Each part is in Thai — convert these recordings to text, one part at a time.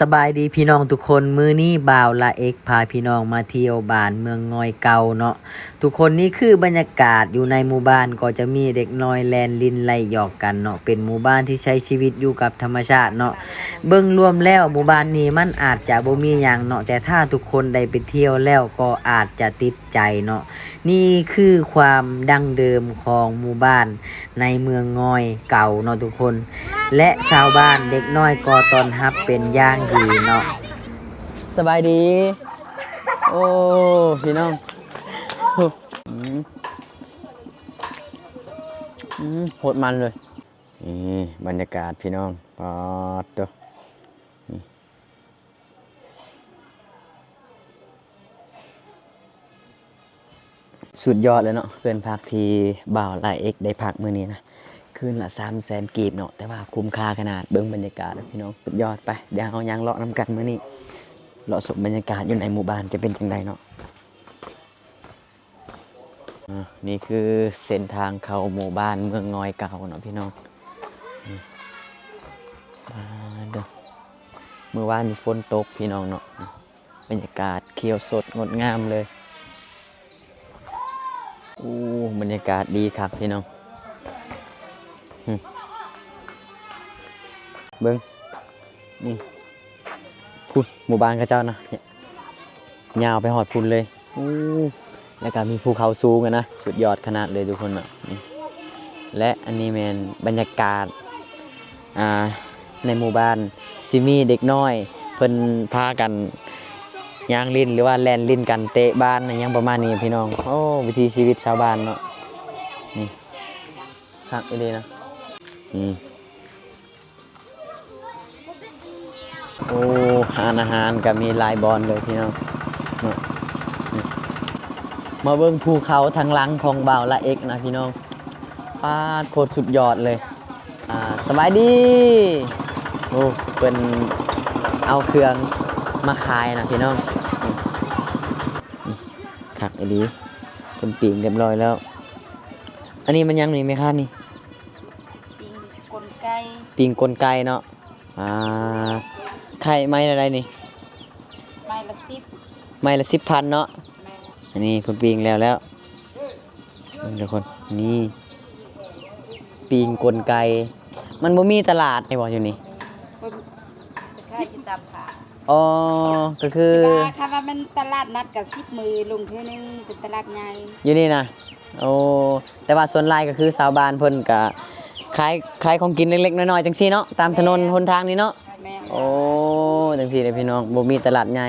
สบายดีพี่น้องทุกคนมื้อนี้บ่าวละเอกพาพี่น้องมาเที่ยวบ้านเมืองงอยเก่าเนาะทุกคนนี่คือบรรยากาศอยู่ในหมู่บ้านก็จะมีเด็กน้อยแลนลินไล่หยอกกันเนาะเป็นหมู่บ้านที่ใช้ชีวิตอยู่กับธรรมชาติเนาะเบิ่งรวมแล้วหมู่บ้านนี้มันอาจจะบ่มีหยังเนาะแต่ถ้าทุกคนได้ไปเที่ยวแล้วก็อาจจะติดใจเนาะนี่คือความดั้งเดิมของหมู่บ้านในเมืองงอยเก่าเนาะทุกคนและชาวบ้านเด็กน้อยก็ต้อนรับเป็นอย่างดีเนาะสบายดีโอ้พี่น้องโหดมันเลยนี่บรรยากาศพี่น้องปอดตัวสุดยอดเลยเนาะเพื่อนพักที่บ่าวไลเอ็กได้พักมื้อนี้นะคืนละ300,000 กีบเนาะแต่ว่าคุ้มค่าขนาดเบิ่งบรรยากาศพี่น้องสุดยอดไปเดี๋ยวเอายางเลาะน้ำกันมื้อนี้เลาะชมบรรยากาศอยู่ในหมู่บ้านจะเป็นจังไดเนาะนี่คือเส้นทางเข้าหมู่บ้านเมืองงอยเก่าเนาะพี่น้องเด้อเมื่อวานมีฝนตกพี่น้องเนาะบรรยากาศเขียวสดงดงามเลยบรรยากาศดีครับพี่น้องเบิ้งนี่พุ่นหมู่บ้านข้าเจ้านะยาวไปหอดพุ่นเลยแล้วก็มีภูเขาสูงกันนะสุดยอดขนาดเลยทุกคนอ่ะและอันนี้แมนบรรยากาศในหมู่บ้านซิมีเด็กน้อยเพิ่นพากันย่างลิ้นหรือว่าแลนลิ้นกันเตะบ้านอย่างประมาณนี้พี่น้องโอ้วิถีชีวิตชาวบ้านเนาะนี่คักดีนะโอ้อาหารก็มีหลายบอนเลยพี่น้องมาเบิ่งภูเขาทางหลังของบ่าวละเอ็กนะพี่น้องปาดโคตรสุดยอดเลยสบายดีโอ้เป็นเอาเครื่องมาขายนะพี่น้องคักดีเป็นปีงเรียบร้อยแล้วอันนี้มันยังนี่ไหมคะนี่ปีงกลไกเนาะไข่ไม้อะไรนี่ไม้ละ10,000เนาะอันนี้เพิ่นปีงแล้วทุกคนนี่ปีงกลไกมันบ่มีตลาดไอ้บ่อยู่นี่ขายอยู่ตามสาอ๋อก็คือค่ะว่ามันตลาดนัดกับ10 มือลงเท่านึงเป็นตลาดใหญ่อยู่นี่นะโอ้แต่ว่าส่วนหลายก็คือชาวบ้านเพิ่นก็ขายของกินเล็กๆน้อยๆจังซี่เนาะตามถนนหนทางนี้เนาะโอ้จังซี่เด้อพี่น้องบ่มีตลาดใหญ่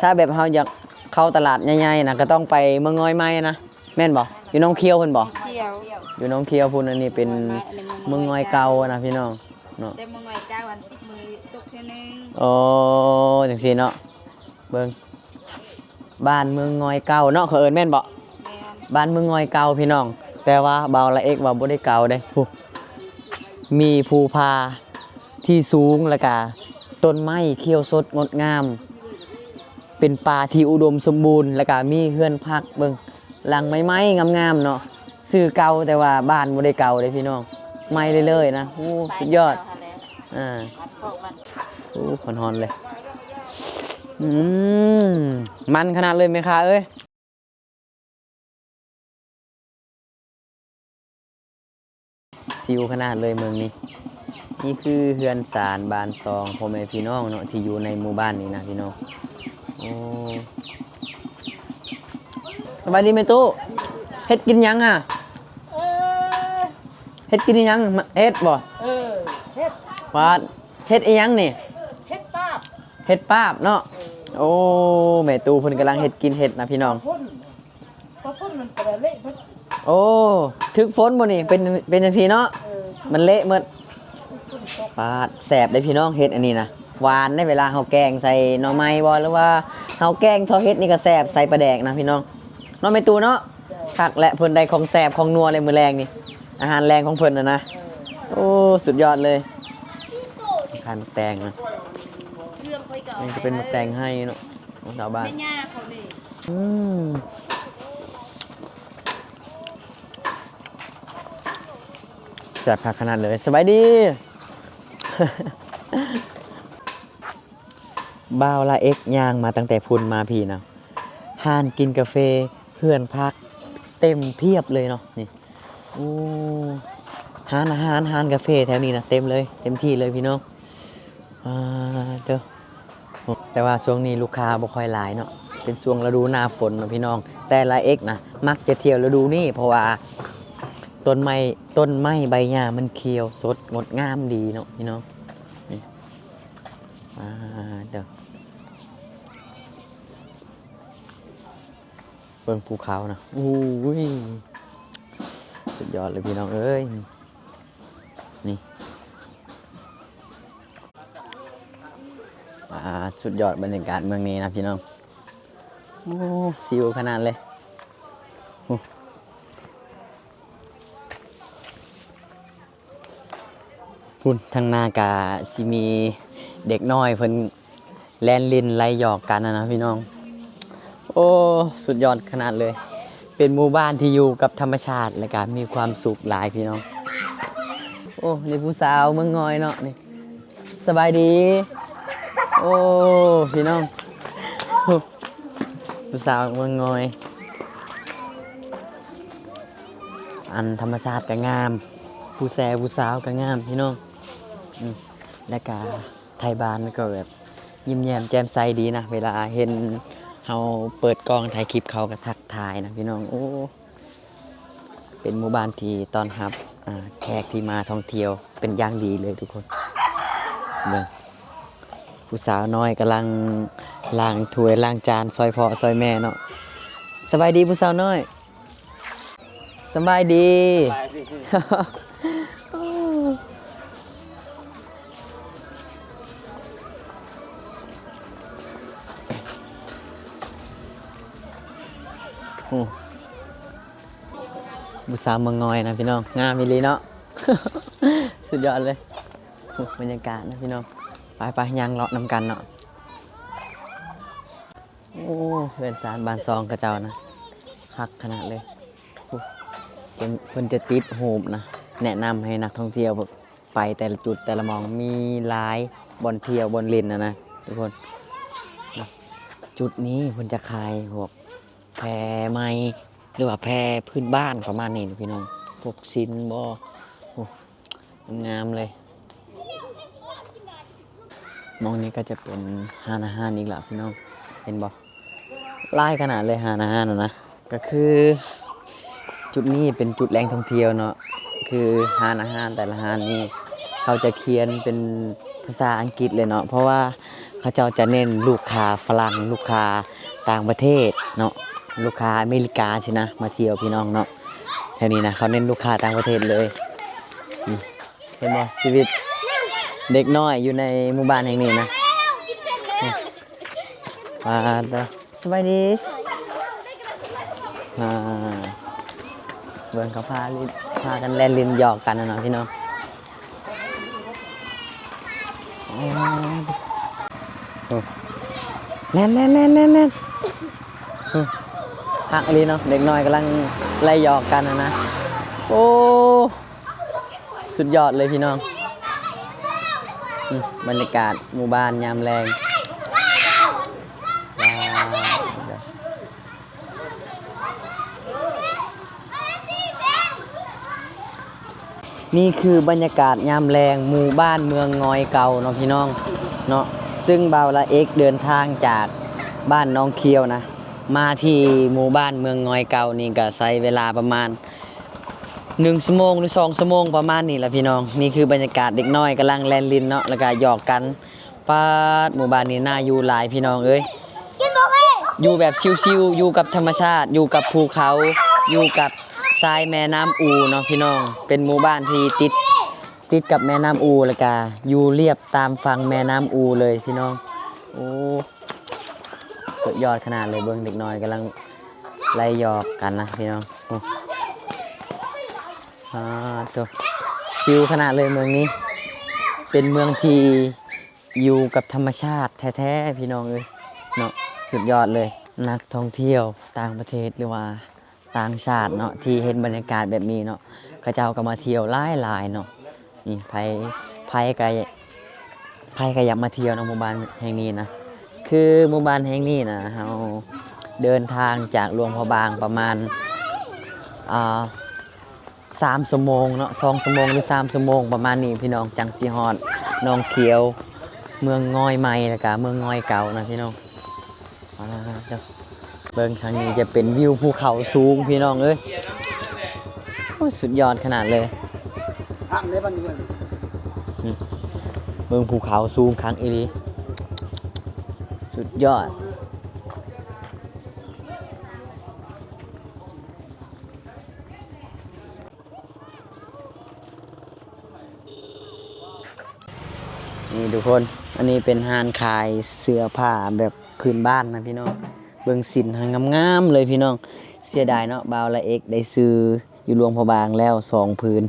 ถ้าแบบเฮาอยากเข้าตลาดใหญ่ๆนะก็ต้องไปเมืองน้อยไม้นะแม่นบ่อยู่น้องเคียวเพิ่นบ่อยู่น้องเคียวพุ่นอันนี้เป็นเมืองน้อยเก่านะพี่น้องเนาะแต่เมืองน้อยเจ้าวัน10 มือตกเท่านึงโอ้จังซี่เนาะเบิ่งบ้านเมืองน้อยเก่าเนาะเขาเอิ้นแม่นบ่บ้านเมืองน้อยเก่าพี่น้องแต่ว่าบ่าวละเอกว่าบ่ได้เก่าเด้มีภูผาที่สูงแล้วก็ต้นไม้เขียวสดงดงามเป็นป่าที่อุดมสมบูรณ์แล้วก็มีเฮือนพักเบิ่งหลังไม้งามๆเนาะชื่อเก่าแต่ว่าบ้านบ่ได้เก่าเด้พี่น้องใหม่เลยๆนะโอ้สุดยอดโอ้ฮอนๆเลยมันขนาดเลยไหมคะเอ้ยซิวขนาดเลยเมืองนี้นี่คือเฮือนศาลบ้านซองพ่อแม่พี่น้องเนาะที่อยู่ในหมู่บ้านนี้นะพี่น้องโอ้สบายดีไหมตู้เฮ็ดกินยังอ่ะเฮ็ดกินยังเฮ็ดบ่เฮ็ดว่าเฮ็ดอีหยังนี่เฮ็ดป้าบเนาะโอ้แม่ตู้เพิ่นกำลังเฮ็ดกินเฮ็ดนะพี่น้องพ่นมันกระเละโอ้ถึกฝนบ่นี่เป็นจังซี่เนาะมันเละหมดปาดแสบได้พี่น้องเฮ็ดอันนี้นะหวานในเวลาเฮาแกงใส่หน่อไม้บ่หรือว่าเฮาแกงทอดเฮ็ดนี่ก็แสบใส่ปลาแดกนะพี่น้องเนาะแม่ตู้เนาะคักและเพิ่นได้ของแสบของนัวเลยมื้อแรงนี่อาหารแรงของเพิ่นนะโอ้สุดยอดเลยทานแตงนะนี่จะเป็นแตงให้เนาะของชาวบ้านแซ่บขนาดเลยสบายดี บ่าวละเอ็กย่างมาตั้งแต่พุ่นมาพี่นะห้านกินกาแฟเพื่อนพักเต็มเพียบเลยเนาะนี่โอ้ห้านอาหารห้านกาแฟแถวนี้นะเต็มเลยเต็มที่เลยพี่น้องเด้อแต่ว่าช่วงนี้ลูกค้าบ่ค่อยหลายเนาะเป็นช่วงฤดูหน้าฝนเนาะพี่น้องแต่ละเอ็กนะมักจะเที่ยวฤดูนี้เพราะว่าต้นไม้ใบหญ้ามันเขียวสดงดงามดีเนาะพี่น้องนี่เด้อเบิ่งภูเขานะอู้ยสุดยอดเลยพี่น้องเอ้ยนี่สุดยอดบรรยากาศเมืองนี้นะพี่น้องโอ้ซิวขนาดเลยพุ่นทางนากาสิมีเด็กน้อยเพิ่นแล่นลิ้นไล่หยอกกันนะพี่น้องโอ้สุดยอดขนาดเลยเป็นหมู่บ้านที่อยู่กับธรรมชาติและก็มีความสุขหลายพี่น้องโอ้นี่ผู้สาวเมืองงอยเนาะนี่สบายดีโอ้พี่น้องผู้สาวเมืองงอยอันธรรมชาติก็งามผู้สาวก็งามพี่น้องและก็ไทยบ้านก็แบบยิ้มแย้มแจ่มใสดีนะเวลาเห็นเฮาเปิดกล้องถ่ายคลิปเขาก็ทักทายนะพี่น้องโอ้เป็นหมู่บ้านที่ต้อนรับแขกที่มาท่องเที่ยวเป็นอย่างดีเลยทุกคนเบิ่งผู้สาวน้อยกำลังล้างถ้วยล้างจานซอยพ่อซอยแม่เนาะสบายดีผู้สาวน้อยสบายดี ผู้สาวเมืองงอยนะพี่น้องงามอีหลีเนาะ สุดยอดเลยบรรยากาศนะพี่น้องไปยังเลาะนำกันเนาะโอ้เพื่อนสารบานซองกระเจ้านะฮักขนาดเลยเพิ่นจะติดโฮมนะแนะนำให้นักท่องเที่ยวไปแต่ละจุดแต่ละมองมีหลายบอนเที่ยวบอนเล่นนะทุกคนจุดนี้เพิ่นจะขายพวกแพไม้หรือว่าแพพื้นบ้านประมาณนี้นะพี่น้องพวกซินบ่งามเลยมองนี้ก็จะเป็นห้านอาหารอีกแล้วพี่น้องเห็นบ่ไล่ขนาดเลยห้านอาหารนะก็คือจุดนี้เป็นจุดแหล่งท่องเที่ยวเนาะคือห้านอาหารแต่ละห้านนี่เขาจะเขียนเป็นภาษาอังกฤษเลยเนาะเพราะว่าเขาจะเน้นลูกค้าฝรั่งลูกค้าต่างประเทศเนาะลูกค้าอเมริกาสินะมาเที่ยวพี่น้องเนาะแถวนี้นะเขาเน้นลูกค้าต่างประเทศเลยเห็นบ่ชีวิตเด็กน้อยอยู่ในหมู่บ้านแห่งนี้นะสบายดีเบิ่งเขาพากันแล่นลิ้นหยอกกันนะเนาะพี่น้องแล่นพักอะไรเนาะเด็กน้อยกำลังไล่หยอกกันนะโอ้สุดยอดเลยพี่น้องบรรยากาศหมู่บ้านยามแรงนี่คือบรรยากาศยามแรงหมู่บ้านเมืองงอยเก่าเนาะพี่น้องเนาะซึ่งบ่าวละเอ็กเดินทางจากบ้านน้องเคียวนะมาที่หมู่บ้านเมืองงอยเก่านี่ก็ใช้เวลาประมาณ1 ชั่วโมงหรือ2 ชั่วโมงประมาณนี้แหละพี่น้องนี่คือบรรยากาศเด็กน้อยกำลังแล่นลิ้นเนาะแล้วก็หยอกกันป้าดหมู่บ้านนี้น่าอยู่หลายพี่น้องเอ้ยอยู่แบบชิวๆอยู่กับธรรมชาติอยู่กับภูเขาอยู่กับทรายแม่น้ำอูเนาะพี่น้องเป็นหมู่บ้านที่ติดกับแม่น้ำอูแล้วก็อยู่เรียบตามฝั่งแม่น้ำอูเลยพี่น้องโอ้สุดยอดขนาดเลยเบิ่งเด็กน้อยกำลังไล่หยอกกันนะพี่น้องตัวชิวขนาดเลยเมืองนี้เป็นเมืองที่อยู่กับธรรมชาติแท้ๆพี่น้องเลยเนาะสุดยอดเลยนักท่องเที่ยวต่างประเทศหรือว่าต่างชาติเนาะที่เห็นบรรยากาศแบบนี้เนาะเขาเจ้าก็มาเที่ยวหลายเนาะนี่ไผก็อยากมาเที่ยวในหมู่บ้านแห่งนี้นะ คือหมู่บ้านแห่งนี้นะเราเดินทางจากหลวงพระบางประมาณ3 ชั่วโมงเนาะ2 ชั่วโมงหรือ3 ชั่วโมงประมาณนี้พี่น้องจังสิฮอดหนองเขียวเมืองงอยใหม่แล้วก็เมืองงอยเก่านะพี่น้องเอาล่ะเดี๋ยวเบิ่งทางนี้จะเป็นวิวภูเขาสูงพี่น้องเอ้ยโอ้ยสุดยอดขนาดเลยเมืองภูเขาสูงครั้งอีหลีสุดยอดนี่ทุกคนอันนี้เป็นห้านขายเสื้อผ้าแบบพื้นบ้านนะพี่น้องเบิ่งสินหางงามๆเลยพี่น้องเสียดายเนาะบ่าวละเอกได้ซื้ออยู่หลวงพระบางแล้ว2 พื้น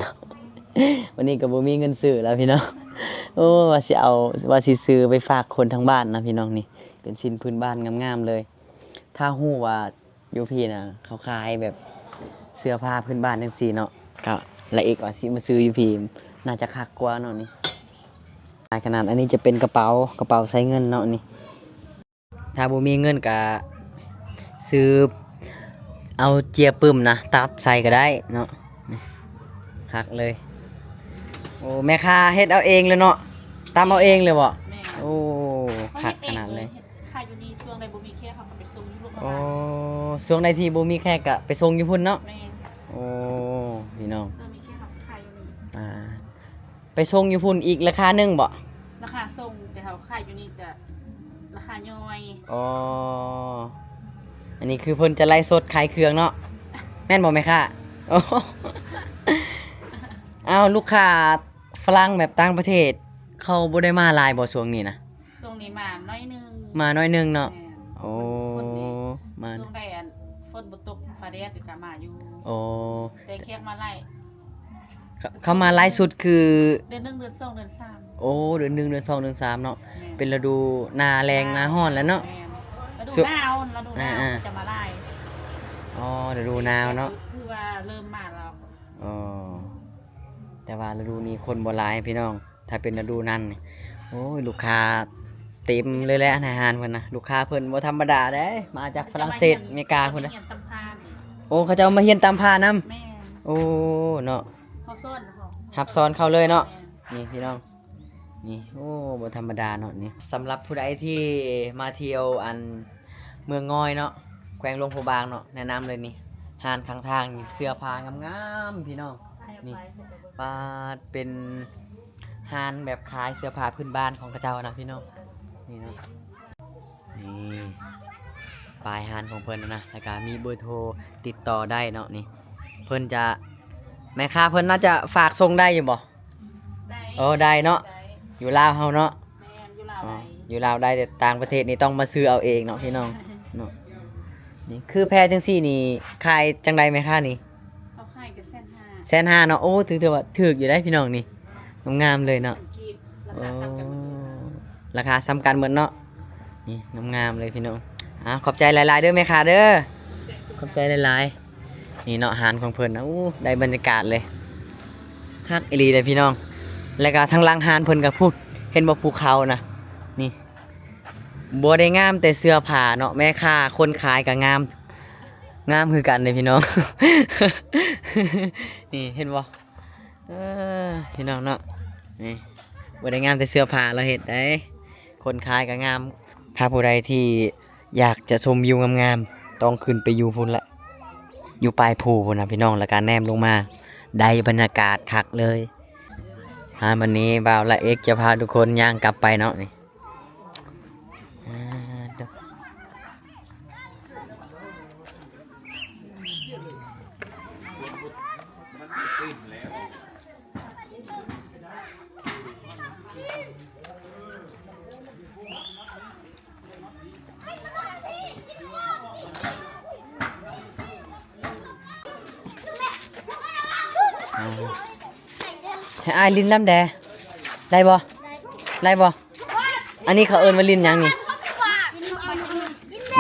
วันนี้ก็บ่มีเงินซื้อแล้วพี่น้องโอ้ว่าสิซื้อไปฝากคนทั้งบ้านนะพี่น้องนี่เป็นสินพื้นบ้านงามๆเลย ถ้าฮู้ว่าอยู่พี่น่ะเขาขายแบบเสื้อผ้าพื้นบ้านจังซี่เนาะก็ละเอกว่าสิมาซื้ออยู่พี่น่าจะคักกว่าเนาะนี่ขนาดอันนี้จะเป็นกระเป๋าใส่เงินเนาะนี่ถ้าบ่มีเงินก็ซื้อเอาเจียปึ้มนะตัดใส่ก็ได้เนาะนี่คักเลยโอ้แม่ค้าเฮ็ดเอาเองเลยเนาะตำเอาเองเลยบ่โอ้คักขนาดเลย ค่ะอยู่นี่ช่วงใดบ่มีแค่เขาก็ไปส่งอยู่โรงพยา โอ้ บาล ช่วงใดที่บ่มีแขกก็ไปส่งอยู่พุ่นเนาะ แม่ โอ้พี่น้อง เรามีแค่เขาขายอยู่นี่ ไปส่งอยู่พุ่นอีกราคาหนึงบ่ ราคาส่งแต่เขาขายอยู่นี่จะราคาย่อย อ๋ออันนี้คือเพิ่นจะไล่สดขายเครื่องเนาะแม่นบ่แม่ค่ะโอ้อ้าวลูกค้าฝรั่งแบบต่างประเทศ เขาบ่ได้มาหลายบ่ช่วงนี้นะ ช่วงนี้มาน้อยหนึง มาน้อยหนึงเนาะ แม่ โอ้ ฝนดี มา ช่วงใดอันฝนบ่ตกฟ้าแดดก็มาอยู่ โอ้ แต่แขกมาไล่ เขามาไล่สุดคือ เดือน1เดือน2เดือน3 โอ้เดือน1เดือน2เดือน3เนาะ แม่ เป็นฤดูหน้าแรงหน้าร้อนแล้วเนาะ แม่ฤดู สุ หนาวฤดูหนาว อ่า จะมาไล่ อ๋อฤดูหนาวเนาะ คือว่าเริ่มมาแล้ว อ๋อแต่ว่าฤดูนี้คนบ่หลายพี่น้อง ถ้าเป็นฤดูนั้นนี่โอ้ยลูกค้าเต็มเลยแหละอาหารเพิ่นนะลูกค้าเพิ่นบ่ธรรมดาเด้ มาจากฝรั่งเศสอเมริกาพุ่นนะ เรียนตำพานี่ โอ้เขาจะเอามาเฮียนตามพานํ แม่ โอ้เนาะ เขาซ่อนเขา หับซ้อนเข้าเลยเนาะ แม่ นี่พี่น้อง นี่โอ้บ่ธรรมดาเนาะนี่สำหรับผู้ใดที่มาเที่ยวอันเมืองงอยเนาะแขวงหลวงพระบางเนาะแนะนำเลยนี่ห้านข้างทางนี่เสื้อผ้างามๆพี่น้อง นี่ ปาดเป็นห้านแบบขายเสื้อผ้าพื้นบ้านของกระเจ้านะพี่น้อง นี่เนาะ นี่ปลายห้านของเพิ่นนะแล้วก็มีเบอร์โทรติดต่อได้เนาะนี่ เพิ่นจะแม่ค้าเพิ่นน่าจะฝากส่งได้อยู่บ่ ได้ โอ้ได้เนาะ อยู่ลาวเฮาเนาะ แม่นอยู่ลาว อ๋อ ได้ อยู่ลาวได้แต่ต่างประเทศนี่ต้องมาซื้อเอาเองเนาะพี่น้องเนาะนี่คือแพรจังซี่นี่ขายจังได๋แม่ค้านี่ เขาขายกัน1,500 150,000เนาะโอ้ถือว่าถูกอยู่ได้พี่น้องนี่งามๆเลยเนาะ กีบรา โอ้ คาซ้ำกันหมดเลย ราคาซ้ำกันเหมือนเนาะนี่งามๆเลยพี่น้องขอบใจหลายๆเด้อแม่ค้าเด้อขอบใจหลายๆนี่เนาะอาหารของเพิ่นนะอู้ได้บรรยากาศเลยคักอีหลีเลยพี่น้อง แล้วก็ทางหลังหานเพิ่นก็พูดเห็นบ่ภูเขานะนี่บ่ได้งามแต่เสื้อผ้าเนาะแม่ค้าคนขายก็งามคือกันเลยพี่น้อง นี่เห็นบ่พี่น้องเนาะนี่บ่ได้งามแต่เสื้อผ้าเราเฮ็ดได้คนขายก็งามถ้าผู้ใดที่อยากจะชมวิวงามๆต้องขึ้นไปอยู่พุ่นละอยู่ปลายภูพุ่นนะพี่น้องแล้วก็แนมลงมาได้บรรยากาศคักเลยวันนี้บ่าวละเอกจะพาทุกคนย่างกลับไปเนาะนี่เด้อให้อายลิ้นล้ำแดได้บ่ได้บ่อันนี้เขาเอิ้นว่าลิ้นหยังนี่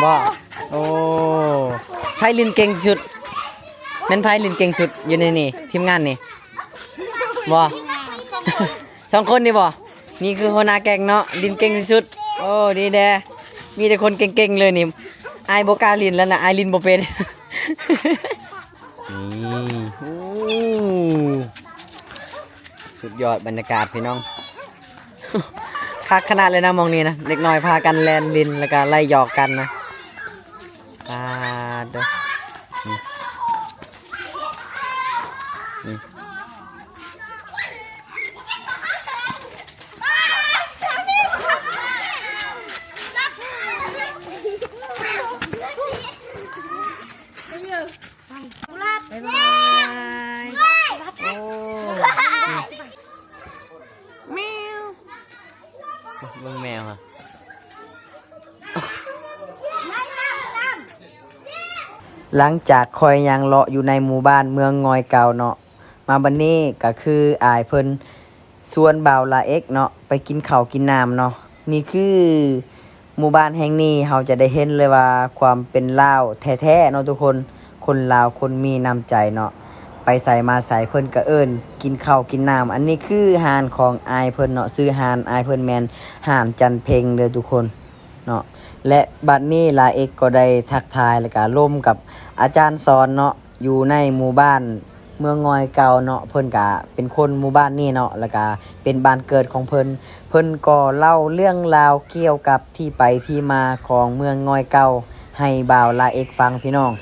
บ่โอ้ไผลิ้นเก่งที่สุดแม่นไผลิ้นเก่งสุดอยู่ในนี่ทีมงานนี่บ่ 2 คนนี่บ่นี่คือหัวหน้าแก๊งเนาะลิ้นเก่งที่สุดโอ้ดีแด มีแต่คนเก่งๆเลยนี่อายบ่กล้าลินแล้วนะอายลินบ่เป็นนี่โอ้สุดยอดบรรยากาศพี่น้องคักขนาดเลยนะมองนี้นะเด็กน้อยพากันแลนลินแล้วก็ไล่หยอกกันนะเด้อนี่ บ๊ายบายโอ้แมวเบิ่งแมวค่ะหลังจากคอยยังเลาะอยู่ในหมู่บ้านเมืองงอยเก่าเนาะมาบัดนี้ก็คืออายเพิ่นชวนบ่าวลาเอ็กเนาะไปกินข้าวกินน้ำเนาะนี่คือหมู่บ้านแห่งนี้เราจะได้เห็นเลยว่าความเป็นลาวแท้ๆเนาะทุกคนคนลาวคนมีน้ำใจเนาะไปใส่มาใส่เพิ่นก็เอิ้นกินข้าวกินน้ำอันนี้คือหานของอายเพิ่นเนาะซื้อหานอายเพิ่นแมนหานจันเพ็งเด้อทุกคนเนาะและบัดนี้ลาเอกก็ได้ทักทายแล้วก็ร่วมกับอาจารย์สอนเนาะอยู่ในหมู่บ้านเมืองงอยเก่าเนาะเพิ่นก็เป็นคนหมู่บ้านนี้เนาะแล้วก็เป็นบ้านเกิดของเพิ่นก็เล่าเรื่องราวเกี่ยวกับที่ไปที่มาของเมืองงอยเก่าให้บ่าวลาเอกฟังพี่น้อง